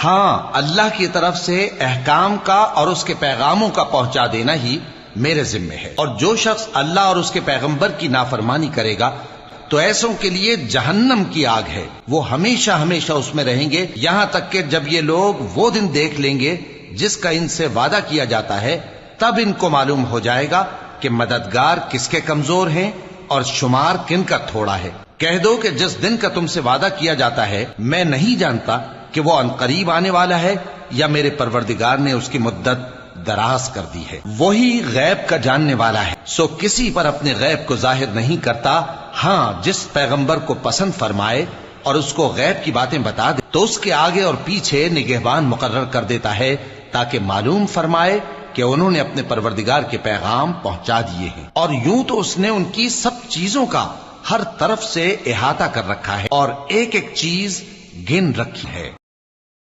ہاں، اللہ کی طرف سے احکام کا اور اس کے پیغاموں کا پہنچا دینا ہی میرے ذمے ہے، اور جو شخص اللہ اور اس کے پیغمبر کی نافرمانی کرے گا تو ایسوں کے لیے جہنم کی آگ ہے، وہ ہمیشہ ہمیشہ اس میں رہیں گے، یہاں تک کہ جب یہ لوگ وہ دن دیکھ لیں گے جس کا ان سے وعدہ کیا جاتا ہے، تب ان کو معلوم ہو جائے گا کہ مددگار کس کے کمزور ہیں اور شمار کن کا تھوڑا ہے۔ کہہ دو کہ جس دن کا تم سے وعدہ کیا جاتا ہے میں نہیں جانتا کہ وہ عنقریب آنے والا ہے یا میرے پروردگار نے اس کی مدت دراز کر دی ہے۔ وہی غیب کا جاننے والا ہے، سو کسی پر اپنے غیب کو ظاہر نہیں کرتا، ہاں جس پیغمبر کو پسند فرمائے اور اس کو غیب کی باتیں بتا دے تو اس کے آگے اور پیچھے نگہبان مقرر کر دیتا ہے تاکہ معلوم فرمائے کہ انہوں نے اپنے پروردگار کے پیغام پہنچا دیے ہیں، اور یوں تو اس نے ان کی سب چیزوں کا ہر طرف سے احاطہ کر رکھا ہے اور ایک ایک چیز گن رکھی ہے۔